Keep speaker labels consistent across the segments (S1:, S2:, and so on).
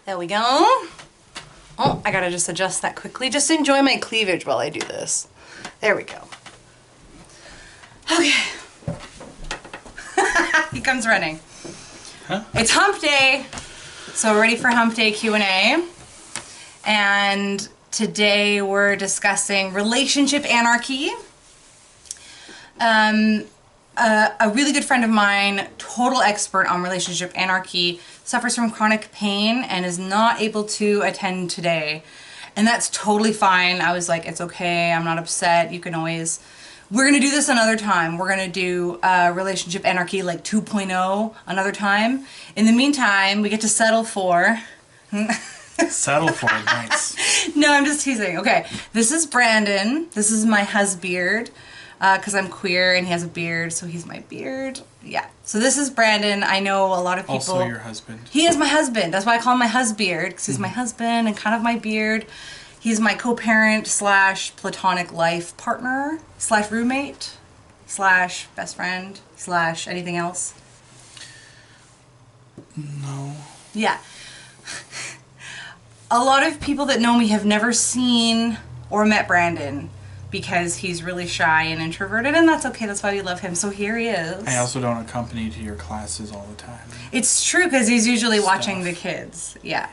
S1: There we go. Oh, I gotta just adjust that quickly. Just enjoy my cleavage while I do this. There we go. Okay. He comes running.
S2: Huh?
S1: It's Hump Day. So we're ready for Hump Day Q&A. And today we're discussing relationship anarchy. A really good friend of mine, total expert on relationship anarchy, suffers from chronic pain and is not able to attend today. And that's totally fine. I was like, it's okay. I'm not upset. You can always... We're going to do this another time. We're going to do relationship anarchy like 2.0 another time. In the meantime, we get to settle for...
S2: Settle for it, nice.
S1: No, I'm just teasing. Okay, this is Brandon. This is my husbeard. Because I'm queer and he has a beard, so he's my beard. Yeah. So this is Brandon. I know a lot of people...
S2: Also your husband.
S1: He is my husband. That's why I call him my husbeard, because he's my husband and kind of my beard. He's my co-parent / platonic life partner / roommate / best friend / anything else.
S2: No.
S1: Yeah. A lot of people that know me have never seen or met Brandon, because he's really shy and introverted, and that's okay. That's why we love him. So here he is.
S2: I also don't accompany to your classes all the time.
S1: It's true, because he's usually watching the kids. Yeah.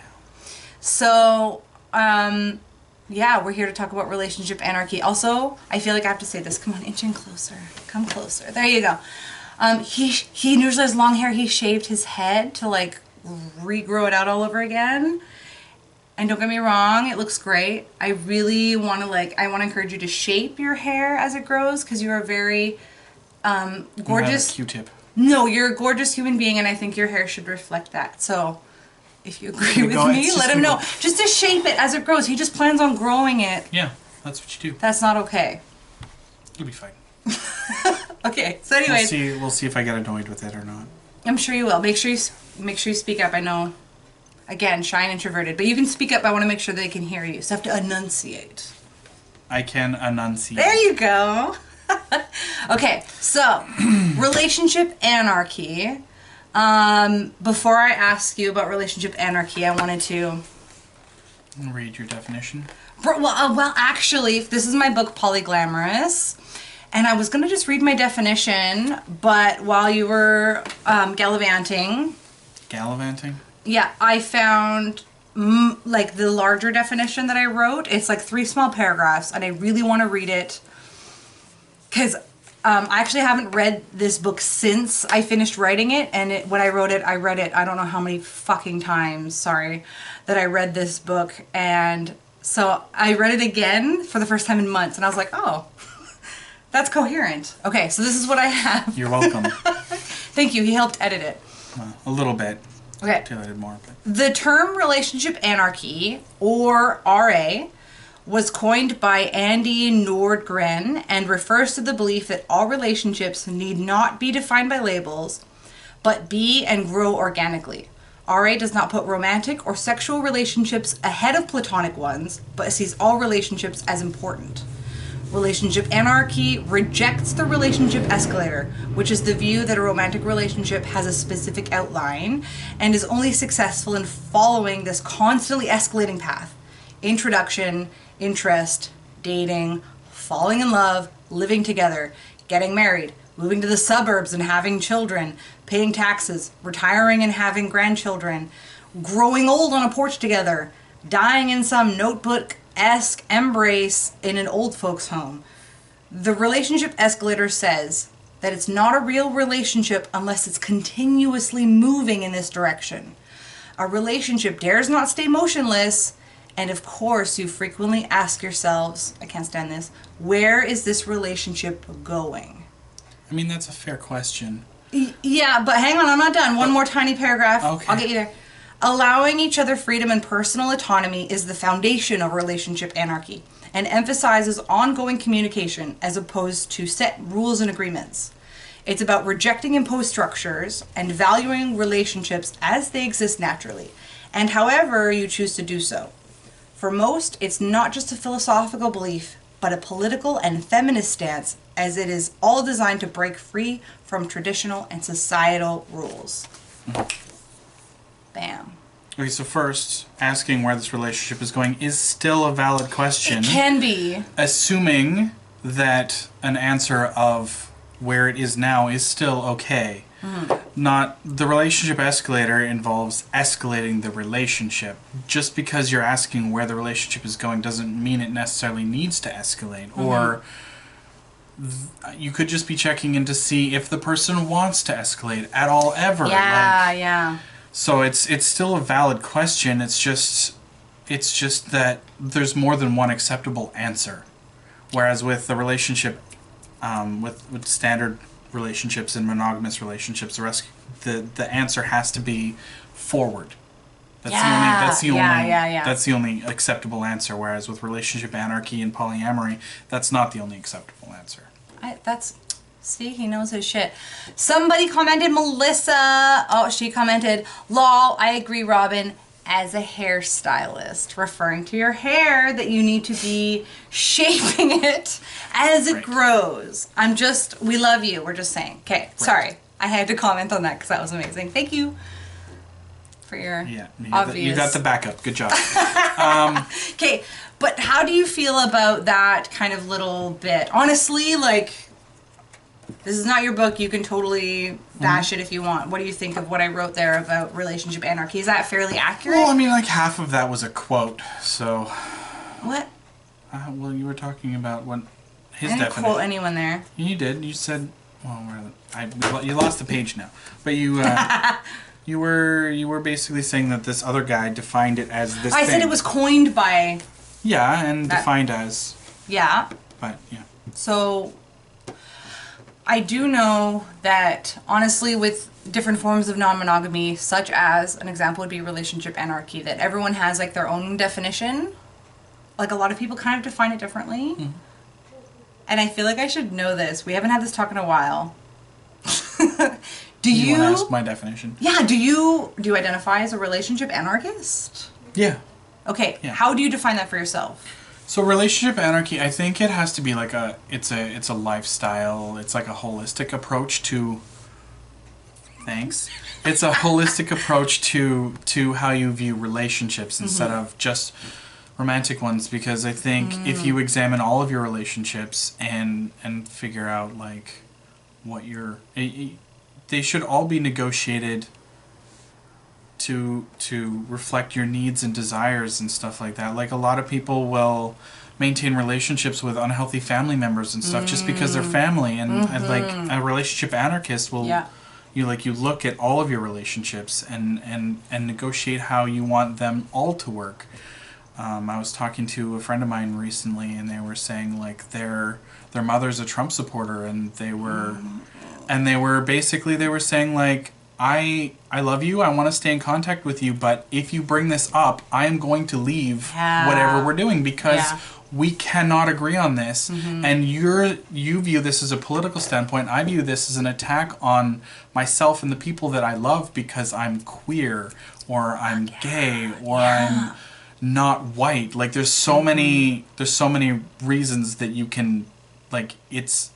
S1: So, yeah, we're here to talk about relationship anarchy. Also, I feel like I have to say this. Come on, inch in closer. Come closer. There you go. He usually has long hair. He shaved his head to, like, regrow it out all over again. And don't get me wrong, it looks great. I really want to I want to encourage you to shape your hair as it grows, because you are very gorgeous.
S2: Q-tip.
S1: No, you're a gorgeous human being, and I think your hair should reflect that. So, if you agree with me, let him know. Just to shape it as it grows. He just plans on growing it.
S2: Yeah, that's what you do.
S1: That's not okay.
S2: You'll be fine.
S1: Okay. So, anyways,
S2: we'll see if I get annoyed with it or not.
S1: I'm sure you will. Make sure you speak up. I know. Again, shy and introverted. But you can speak up. I want to make sure they can hear you. So I have to enunciate.
S2: I can enunciate.
S1: There you go. Okay, so relationship anarchy. Before I ask you about relationship anarchy, I wanted to...
S2: Read your definition.
S1: Well, actually, this is my book, Polyglamorous. And I was going to just read my definition, but while you were gallivanting...
S2: Gallivanting?
S1: Yeah, I found like the larger definition that I wrote. It's like 3 small paragraphs, and I really want to read it because I actually haven't read this book since I finished writing it. And when I read it, I don't know how many fucking times, sorry, that I read this book. And so I read it again for the first time in months, and I was like, oh, that's coherent. Okay, so this is what I have.
S2: You're welcome.
S1: Thank you. He helped edit it.
S2: A little bit.
S1: Okay.
S2: More, but.
S1: The term relationship anarchy, or RA, was coined by Andy Nordgren and refers to the belief that all relationships need not be defined by labels, but be and grow organically. RA does not put romantic or sexual relationships ahead of platonic ones, but sees all relationships as important. Relationship anarchy rejects the relationship escalator, which is the view that a romantic relationship has a specific outline and is only successful in following this constantly escalating path. Introduction, interest, dating, falling in love, living together, getting married, moving to the suburbs and having children, paying taxes, retiring and having grandchildren, growing old on a porch together, dying in some notebook-esque embrace in an old folks' home. The relationship escalator says that it's not a real relationship unless it's continuously moving in this direction. A relationship dares not stay motionless, and of course you frequently ask yourselves, I can't stand this, where is this relationship going?
S2: I mean, that's a fair question.
S1: Yeah, but hang on, I'm not done. One more tiny paragraph.
S2: Okay.
S1: I'll get you there. Allowing each other freedom and personal autonomy is the foundation of relationship anarchy and emphasizes ongoing communication as opposed to set rules and agreements. It's about rejecting imposed structures and valuing relationships as they exist naturally, and however you choose to do so. For most, it's not just a philosophical belief, but a political and feminist stance, as it is all designed to break free from traditional and societal rules. Bam.
S2: Okay, so first, asking where this relationship is going is still a valid question.
S1: It can be.
S2: Assuming that an answer of where it is now is still okay. Not the relationship escalator involves escalating the relationship. Just because you're asking where the relationship is going doesn't mean it necessarily needs to escalate. Or you could just be checking in to see if the person wants to escalate at all ever.
S1: Yeah.
S2: So it's still a valid question. It's just that there's more than one acceptable answer. Whereas with the relationship, with standard relationships and monogamous relationships, the answer has to be forward. That's the only acceptable answer. Whereas with relationship anarchy and polyamory, that's not the only acceptable answer.
S1: See, he knows his shit. Somebody commented, Melissa. Oh, she commented, lol, I agree, Robin, as a hairstylist, referring to your hair, that you need to be shaping it as it grows. We love you. We're just saying. Okay, sorry. I had to comment on that because that was amazing. Thank you for your obvious.
S2: You got the backup. Good job.
S1: Okay, but how do you feel about that kind of little bit? Honestly, like, this is not your book. You can totally bash it if you want. What do you think of what I wrote there about relationship anarchy? Is that fairly accurate?
S2: Well, I mean, like half of that was a quote, so...
S1: What?
S2: Well, you were talking about his
S1: I didn't
S2: definition.
S1: quote anyone there.
S2: You did. You said... Well, you lost the page now. But you... you were basically saying that this other guy defined it as this
S1: I said it was coined by...
S2: Yeah, and defined as...
S1: Yeah.
S2: But, yeah.
S1: So... I do know that, honestly, with different forms of non-monogamy, such as, an example would be relationship anarchy, that everyone has, like, their own definition. Like, a lot of people kind of define it differently. Mm-hmm. And I feel like I should know this. We haven't had this talk in a while. Do you
S2: want to ask my definition?
S1: Yeah, do you identify as a relationship anarchist?
S2: Yeah.
S1: Okay,
S2: yeah.
S1: How do you define that for yourself?
S2: So relationship anarchy, I think it has to be like it's a lifestyle. It's like a holistic approach to. Thanks. It's a holistic approach to how you view relationships instead of just romantic ones. Because I think if you examine all of your relationships and figure out like what they should all be negotiated to reflect your needs and desires and stuff like that. Like a lot of people will maintain relationships with unhealthy family members and stuff just because they're family, and like a relationship anarchist will you look at all of your relationships and negotiate how you want them all to work. I was talking to a friend of mine recently, and they were saying like their mother's a Trump supporter, and they were saying like, I love you, I want to stay in contact with you, but if you bring this up, I am going to leave whatever we're doing because we cannot agree on this. And you view this as a political standpoint. I view this as an attack on myself and the people that I love because I'm queer or I'm gay or I'm not white. Like there's so many reasons that you can, like, it's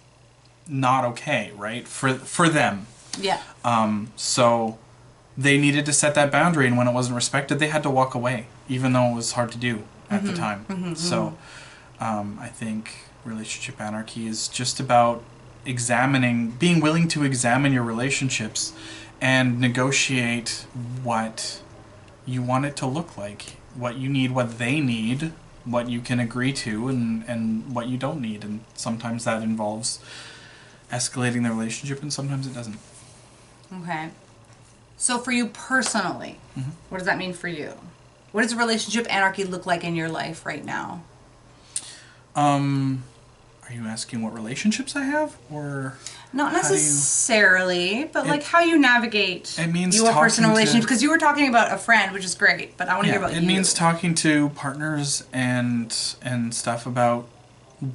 S2: not okay, right? For them.
S1: Yeah.
S2: So they needed to set that boundary, and when it wasn't respected, they had to walk away, even though it was hard to do at the time. So I think relationship anarchy is just about being willing to examine your relationships and negotiate what you want it to look like, what you need, what they need, what you can agree to, and what you don't need. And sometimes that involves escalating the relationship, and sometimes it doesn't.
S1: Okay. So for you personally, what does that mean for you? What does relationship anarchy look like in your life right now?
S2: Are you asking what relationships I have, or
S1: not necessarily, but like how you navigate your personal relationships? Because you were talking about a friend, which is great, but I want to hear about you.
S2: It means talking to partners and stuff about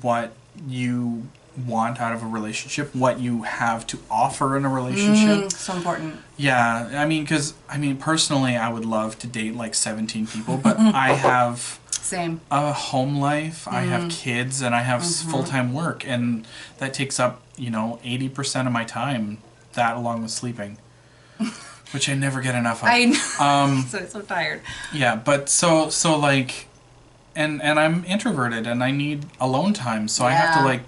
S2: what you want out of a relationship, what you have to offer in a relationship.
S1: So important.
S2: Yeah, I mean, personally, I would love to date like 17 people, but I have a home life, I have kids, and I have full-time work, and that takes up, 80% of my time, that along with sleeping. Which I never get enough of.
S1: I know. So tired.
S2: Yeah, but so like, and I'm introverted and I need alone time, so I have to like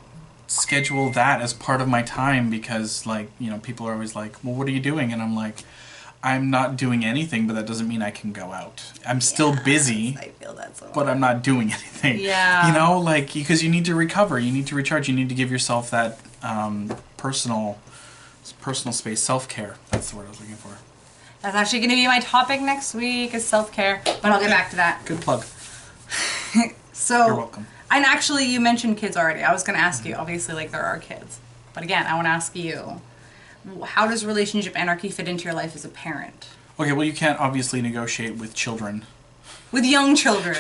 S2: schedule that as part of my time because like, you know, people are always like, well, what are you doing? And I'm like, I'm not doing anything, but that doesn't mean I can go out. I'm still busy,
S1: I feel that so
S2: but I'm not doing anything.
S1: Yeah.
S2: You know, like, because you need to recover, you need to recharge, you need to give yourself that personal space, self-care. That's the word I was looking for.
S1: That's actually going to be my topic next week is self-care, but I'll get back to that.
S2: Good plug.
S1: So,
S2: you're welcome.
S1: And actually, you mentioned kids already. I was going to ask you, obviously, like, there are kids. But again, I want to ask you, how does relationship anarchy fit into your life as a parent?
S2: Okay, well, you can't obviously negotiate with children.
S1: With young children.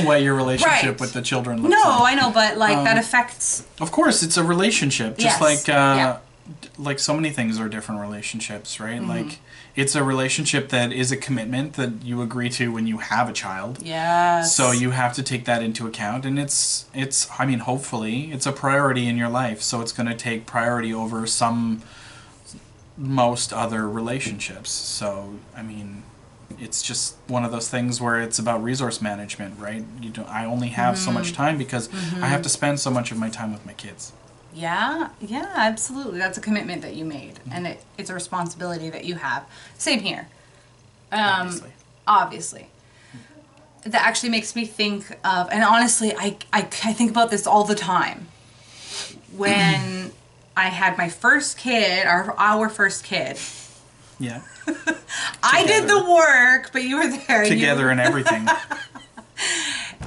S2: What your relationship with the children looks like.
S1: No, I know, but, like, that affects...
S2: Of course, it's a relationship. Just
S1: Yes.
S2: like so many things are different relationships, right? Like, it's a relationship that is a commitment that you agree to when you have a child.
S1: Yes.
S2: So you have to take that into account, and it's I mean, hopefully, it's a priority in your life, so it's going to take priority over most other relationships. So, I mean, it's just one of those things where it's about resource management, right? I only have so much time because I have to spend so much of my time with my kids.
S1: Yeah, absolutely. That's a commitment that you made, and it's a responsibility that you have. Same here. Obviously. That actually makes me think of, and honestly, I think about this all the time. When I had my first kid, our first kid.
S2: Yeah.
S1: I did the work, but you were there.
S2: Together and everything.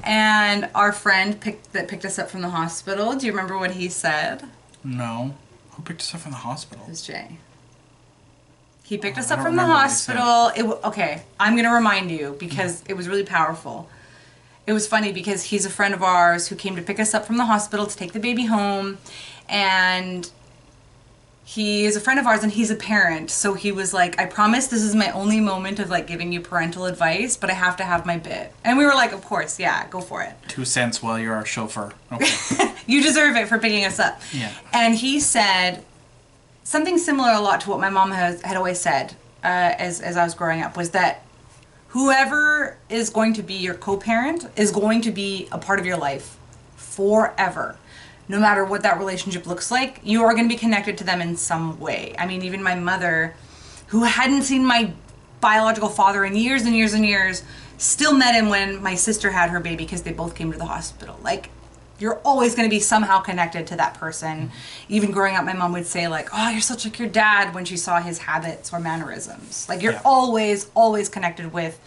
S1: And our friend that picked us up from the hospital, do you remember what he said?
S2: No. Who picked us up from the hospital?
S1: It was Jay. He picked us up from the hospital. Okay, I'm going to remind you because it was really powerful. It was funny because he's a friend of ours who came to pick us up from the hospital to take the baby home. And he is a friend of ours and he's a parent. So he was like, I promise this is my only moment of like giving you parental advice, but I have to have my bit. And we were like, of course, yeah, go for it.
S2: 2 cents while you're our chauffeur. Okay.
S1: You deserve it for picking us up.
S2: Yeah.
S1: And he said something similar a lot to what my mom had always said as I was growing up, was that whoever is going to be your co-parent is going to be a part of your life forever. No matter what that relationship looks like, you are going to be connected to them in some way. I mean, even my mother, who hadn't seen my biological father in years and years and years, still met him when my sister had her baby because they both came to the hospital. Like, you're always going to be somehow connected to that person. Even growing up, my mom would say, like, oh, you're such like your dad, when she saw his habits or mannerisms. Like, you're always connected with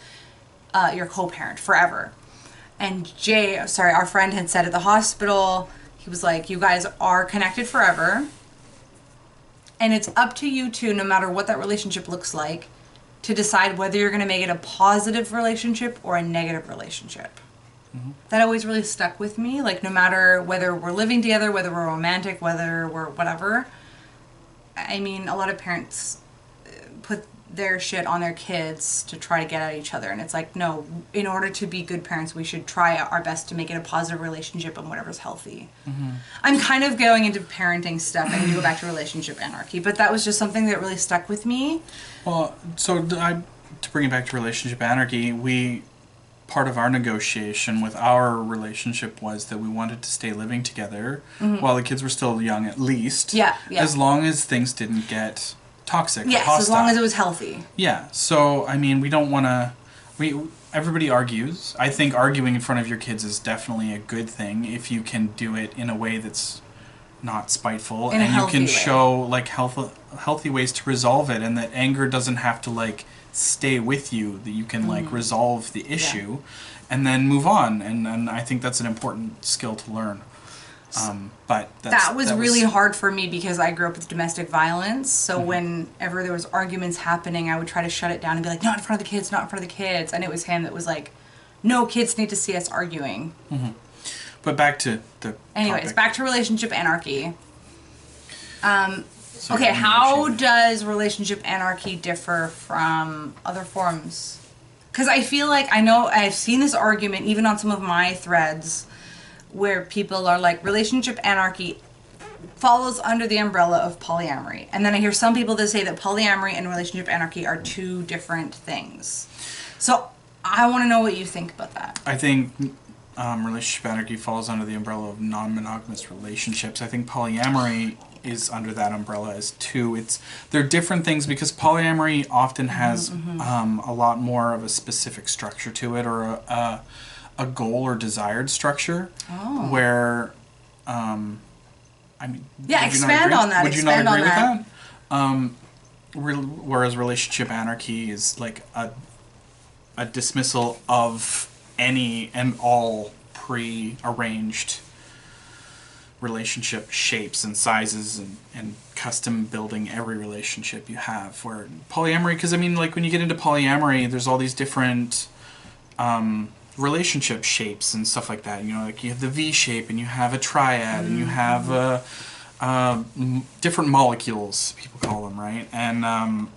S1: your co-parent forever. And our friend had said at the hospital, he was like, you guys are connected forever. And it's up to you two, no matter what that relationship looks like, to decide whether you're going to make it a positive relationship or a negative relationship. Mm-hmm. That always really stuck with me. Like, no matter whether we're living together, whether we're romantic, whether we're whatever. I mean, a lot of parents put their shit on their kids to try to get at each other, and it's like, no, in order to be good parents we should try our best to make it a positive relationship and whatever's healthy. I'm kind of going into parenting stuff and we go back to relationship anarchy, but that was just something that really stuck with me.
S2: Well, so to bring it back to relationship anarchy, part of our negotiation with our relationship was that we wanted to stay living together while the kids were still young, at least.
S1: Yeah.
S2: As long as things didn't get toxic or
S1: yes,
S2: hostile.
S1: as long as it was healthy.
S2: Yeah. So, I mean, we don't want to... Everybody argues. I think arguing in front of your kids is definitely a good thing if you can do it in a way that's not spiteful.
S1: In a healthy
S2: you can
S1: way.
S2: show, like, healthy ways to resolve it, and that anger doesn't have to, like, stay with you, that you can, like, resolve the issue and then move on. And I think that's an important skill to learn. But
S1: that was really hard for me because I grew up with domestic violence. So whenever there was arguments happening, I would try to shut it down and be like, not in front of the kids, not in front of the kids. And it was him that was like, no, kids need to see us arguing.
S2: But back to the topic.
S1: Back to relationship anarchy. Okay, how does relationship anarchy differ from other forms? Because I feel like I've seen this argument even on some of my threads, where people are like, relationship anarchy follows under the umbrella of polyamory. And then I hear some people that say that polyamory and relationship anarchy are two different things. So I want to know what you think about that.
S2: I think relationship anarchy falls under the umbrella of non-monogamous relationships. I think polyamory is under that umbrella as too. They're different things because polyamory often has a lot more of a specific structure to it, or a goal or desired structure. Where I mean,
S1: expand on that.
S2: Would you not agree with that? Whereas relationship anarchy is like a dismissal of any and all pre-arranged relationship shapes and sizes and custom building every relationship you have. Where polyamory, because I mean, like when you get into polyamory, there's all these different relationship shapes and stuff like that. You know, like you have the V shape and you have a triad and you have different molecules, people call them, right? And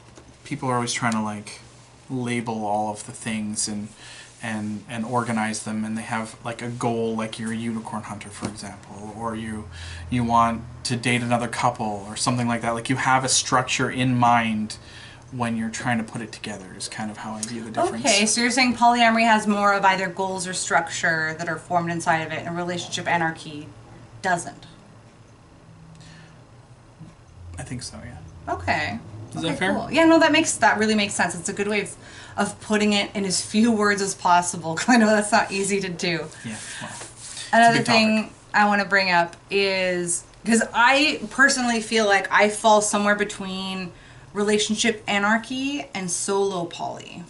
S2: people are always trying to like label all of the things and organize them, and they have like a goal, like you're a unicorn hunter, for example, or you want to date another couple or something like that. Like you have a structure in mind when you're trying to put it together, is kind of how I view the difference.
S1: Okay, so you're saying polyamory has more of either goals or structure that are formed inside of it, and relationship anarchy doesn't.
S2: I think so, yeah.
S1: Okay.
S2: Is that fair?
S1: Cool. Yeah, no, that really makes sense. It's a good way of putting it in as few words as possible, because I know that's not easy to do.
S2: Yeah, well,
S1: another thing I want to bring up is, because I personally feel like I fall somewhere between relationship anarchy and solo poly.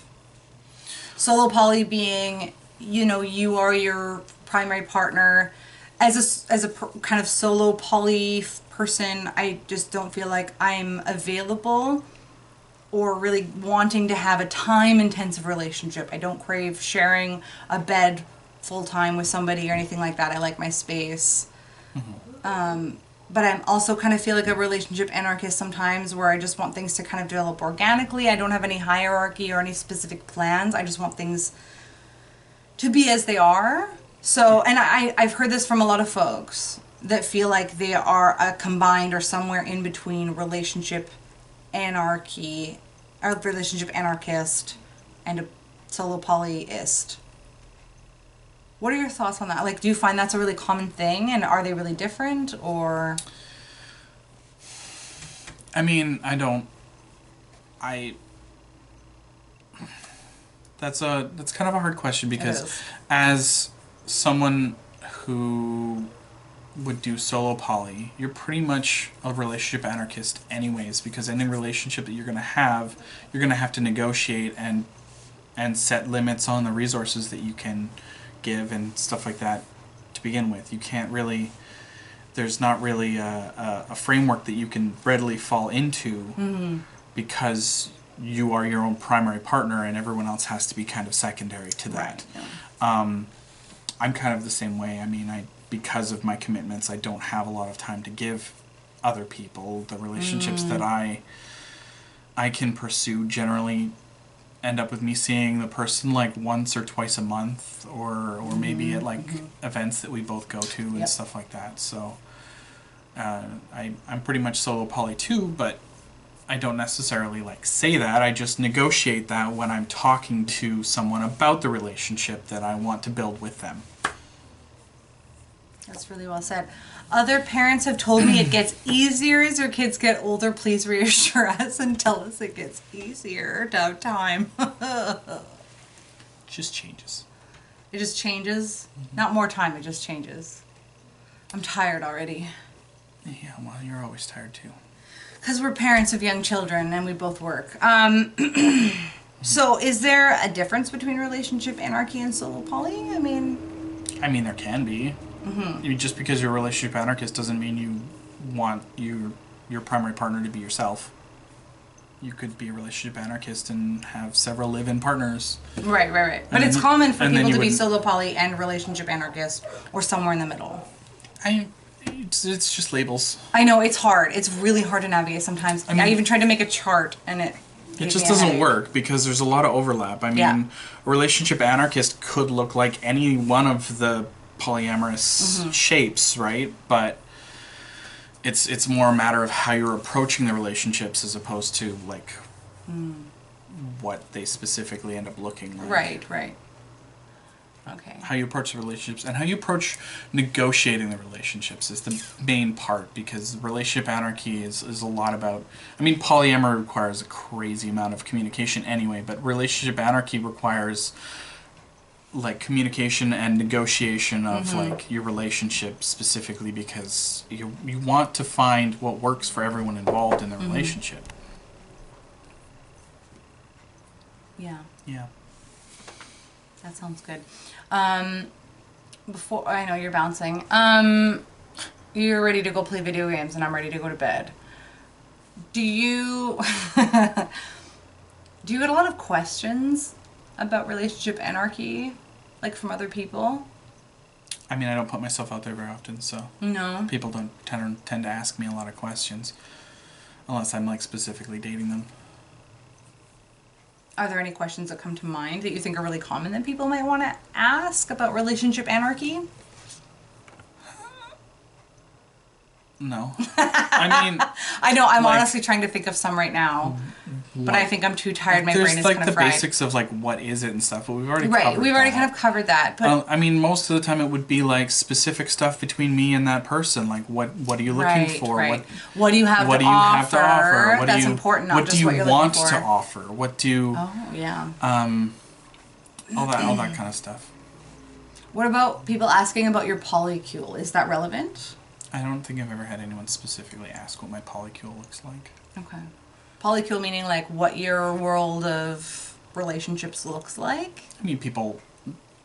S1: Solo poly being, you know, you are your primary partner. As a kind of solo poly person, I just don't feel like I'm available or really wanting to have a time-intensive relationship. I don't crave sharing a bed full-time with somebody or anything like that. I like my space. But I also kind of feel like a relationship anarchist sometimes, where I just want things to kind of develop organically. I don't have any hierarchy or any specific plans. I just want things to be as they are. So, and I've heard this from a lot of folks that feel like they are a combined or somewhere in between relationship anarchy, or relationship anarchist, and a solo polyist. What are your thoughts on that? Like, do you find that's a really common thing, and are they really different, or?
S2: I mean, that's kind of a hard question, because as someone who would do solo poly, you're pretty much a relationship anarchist anyways, because any relationship that you're going to have to negotiate and set limits on the resources that you can give and stuff like that to begin with. You can't really, there's not really a framework that you can readily fall into, because you are your own primary partner and everyone else has to be kind of secondary to that. Right, yeah. I'm kind of the same way. I mean, because of my commitments, I don't have a lot of time to give other people. The relationships that I can pursue generally end up with me seeing the person like once or twice a month, or maybe at like events that we both go to and stuff like that. So I'm pretty much solo poly too, but I don't necessarily like say that. I just negotiate that when I'm talking to someone about the relationship that I want to build with them.
S1: That's really well said. Other parents have told me it gets easier as your kids get older. Please reassure us and tell us it gets easier to have time.
S2: Just changes.
S1: It just changes? Not more time, it just changes. I'm tired already.
S2: Yeah, well, you're always tired too.
S1: Because we're parents of young children and we both work. So is there a difference between relationship anarchy and solo poly? I mean,
S2: there can be. I mean, just because you're a relationship anarchist doesn't mean you want your primary partner to be yourself. You could be a relationship anarchist and have several live-in partners.
S1: Right. But it's common for people to be solo poly and relationship anarchist, or somewhere in the middle.
S2: It's just labels.
S1: I know, it's hard. It's really hard to navigate sometimes. I even tried to make a chart and it
S2: just doesn't work, because there's a lot of overlap. I mean, a relationship anarchist could look like any one of the polyamorous shapes, right? But it's more a matter of how you're approaching the relationships as opposed to like what they specifically end up looking like.
S1: Right. Okay.
S2: How you approach the relationships and how you approach negotiating the relationships is the main part, because relationship anarchy is a lot about, I mean, polyamory requires a crazy amount of communication anyway, but relationship anarchy requires like communication and negotiation of like your relationship specifically, because you want to find what works for everyone involved in the relationship.
S1: Yeah.
S2: Yeah.
S1: That sounds good. Before, I know you're bouncing. You're ready to go play video games and I'm ready to go to bed. Do you do you get a lot of questions about relationship anarchy, like from other people?
S2: I mean, I don't put myself out there very often, so
S1: No.
S2: people don't tend to ask me a lot of questions unless I'm like specifically dating them.
S1: Are there any questions that come to mind that you think are really common that people might want to ask about relationship anarchy?
S2: No. I mean,
S1: I know, I'm
S2: like,
S1: honestly trying to think of some right now, but I think I'm too tired. My brain is
S2: like
S1: kind
S2: the
S1: of fried.
S2: basics of like what is it and stuff, but we've already
S1: Right,
S2: covered
S1: we've already
S2: that.
S1: kind of covered that. But
S2: I mean, most of the time it would be like specific stuff between me and that person. Like, what are you looking for?
S1: Right. What do you have
S2: what
S1: to
S2: do you
S1: offer?
S2: have to offer? What
S1: That's
S2: do you,
S1: important, not
S2: what
S1: just
S2: do you
S1: what you're
S2: want
S1: looking
S2: to
S1: for.
S2: offer? What do you,
S1: Oh, yeah.
S2: all that kind of stuff.
S1: What about people asking about your polycule? Is that relevant?
S2: I don't think I've ever had anyone specifically ask what my polycule looks like.
S1: Okay. Polycule meaning like what your world of relationships looks like?
S2: I mean, people,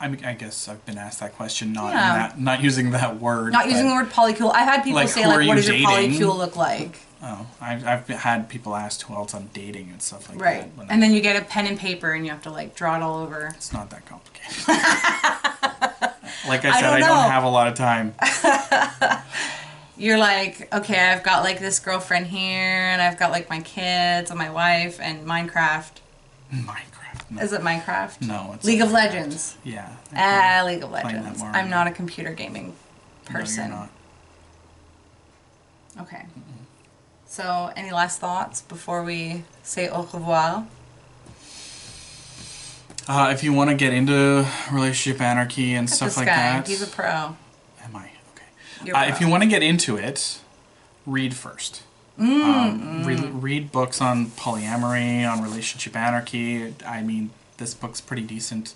S2: I guess I've been asked that question, not
S1: Yeah.
S2: not using that word.
S1: Not using the word polycule. I've had people
S2: like,
S1: say
S2: who
S1: like,
S2: are
S1: what
S2: you
S1: does your
S2: dating?
S1: polycule look like?
S2: Oh, I've had people ask who else I'm dating and stuff like
S1: Right.
S2: that.
S1: And then you get a pen and paper and you have to like draw it all over.
S2: It's not that complicated. Like I said, I
S1: don't
S2: don't
S1: know.
S2: have a lot of time.
S1: You're like, okay, I've got like this girlfriend here and I've got like my kids and my wife and Minecraft.
S2: Minecraft. No.
S1: Is it Minecraft?
S2: No, it's
S1: League of
S2: Minecraft.
S1: Legends.
S2: Yeah.
S1: League of
S2: Playing that
S1: Legends.
S2: more.
S1: I'm not a computer gaming person.
S2: No, you're not.
S1: Okay. So, any last thoughts before we say au revoir?
S2: If you want to get into relationship anarchy and stuff
S1: This
S2: like
S1: guy,
S2: that.
S1: he's a pro.
S2: Am I? Okay.
S1: You're a
S2: If
S1: pro.
S2: you want to get into it, read first. Read books on polyamory, on relationship anarchy. I mean, this book's pretty decent.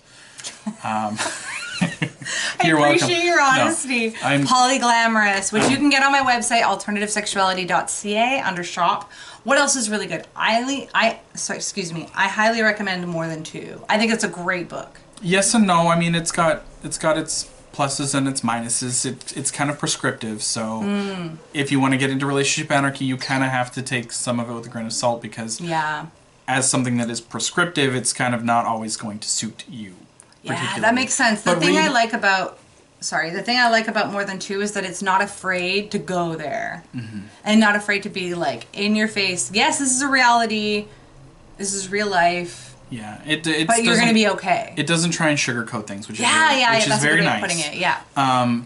S2: You're
S1: I appreciate
S2: welcome.
S1: your
S2: No,
S1: honesty. Polyglamorous, which you can get on my website, alternativesexuality.ca, under shop. What else is really good? I highly recommend More Than Two. I think it's a great book.
S2: Yes and no. I mean, it's got its pluses and its minuses. It's kind of prescriptive, so if you want to get into relationship anarchy, you kind of have to take some of it with a grain of salt, because as something that is prescriptive, it's kind of not always going to suit you.
S1: Yeah, that makes sense. The thing I like about More Than Two is that it's not afraid to go there. And not afraid to be like in your face. Yes, this is a reality. This is real life.
S2: Yeah,
S1: but you're going to be okay.
S2: It doesn't try and sugarcoat things, which is
S1: that's
S2: very
S1: a good way
S2: nice.
S1: of putting it. Yeah.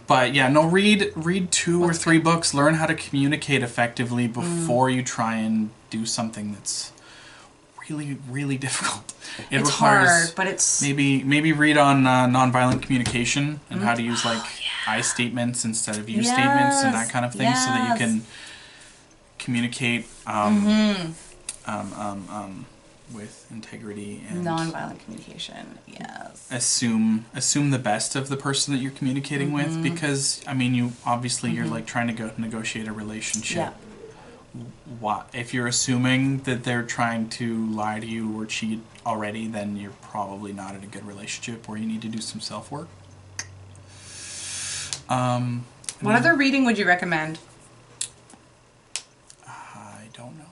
S2: But yeah, no, read 2 or 3 books. Learn how to communicate effectively before you try and do something that's really, really difficult.
S1: It's hard, but it's
S2: maybe read on nonviolent communication and how to use like I statements instead of you statements and that kind of thing, so that you can communicate with integrity and
S1: nonviolent communication. Yes.
S2: Assume the best of the person that you're communicating with, because I mean, you obviously you're like trying to negotiate a relationship.
S1: Yeah.
S2: What if you're assuming that they're trying to lie to you or cheat already, then you're probably not in a good relationship, or you need to do some self-work.
S1: What other reading would you recommend?
S2: I don't know.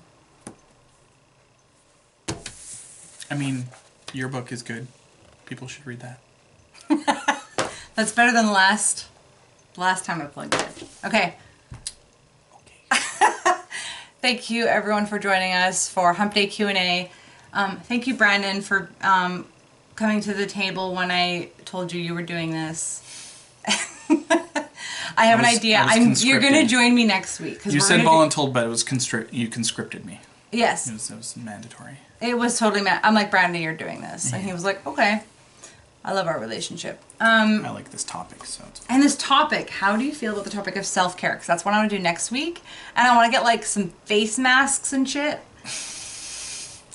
S2: I mean, your book is good. People should read that.
S1: That's better than the last time I plugged it. Okay. Thank you, everyone, for joining us for Hump Day Q&A. Thank you, Brandon, for coming to the table when I told you were doing this. I have an idea. You're going to join me next week.
S2: You said voluntold, but it was you conscripted me.
S1: Yes.
S2: It was mandatory.
S1: It was totally I'm like, Brandon, you're doing this. And he was like, okay. I love our relationship.
S2: I like this topic.
S1: And this topic, how do you feel about the topic of self-care? Because that's what I want to do next week. And I want to get like some face masks and shit.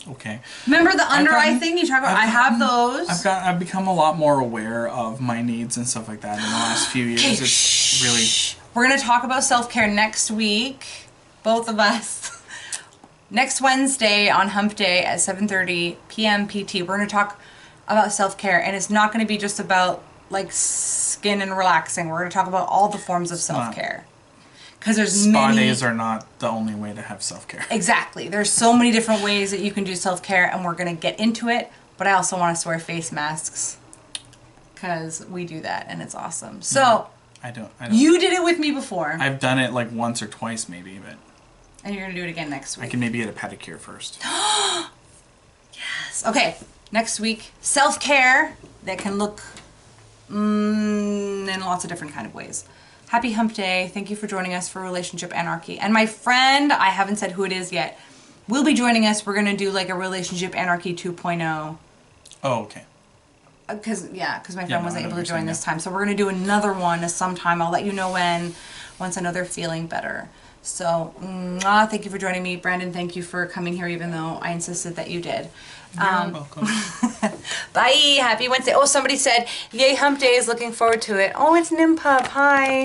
S2: Okay.
S1: Remember the under eye thing you talk about? I have those.
S2: I've become a lot more aware of my needs and stuff like that in the last few years. It's really...
S1: We're going to talk about self-care next week. Both of us. Next Wednesday on Hump Day at 7:30 p.m. PT. We're going to talk about self-care, and it's not going to be just about like skin and relaxing. We're going to talk about all the forms of self-care. Because there's
S2: Spa days are not the only way to have self-care.
S1: Exactly. There's so many different ways that you can do self-care, and we're going to get into it. But I also want us to wear face masks because we do that, and it's awesome. So
S2: I don't.
S1: You did it with me before.
S2: I've done it like once or twice maybe, but.
S1: And you're going to do it again next week.
S2: I can maybe get a pedicure first.
S1: Yes. Okay. Next week, self-care that can look in lots of different kind of ways. Happy Hump Day. Thank you for joining us for Relationship Anarchy. And my friend, I haven't said who it is yet, will be joining us. We're going to do like a Relationship Anarchy 2.0.
S2: Oh, okay.
S1: Because my friend wasn't able to join this time. So we're going to do another one sometime. I'll let you know when, once I know they're feeling better. So, thank you for joining me. Brandon, thank you for coming here, even though I insisted that you did.
S2: You're welcome.
S1: Bye. Happy Wednesday. Oh, somebody said, yay, Hump Day is looking forward to it. Oh, it's Nimpup. Hi.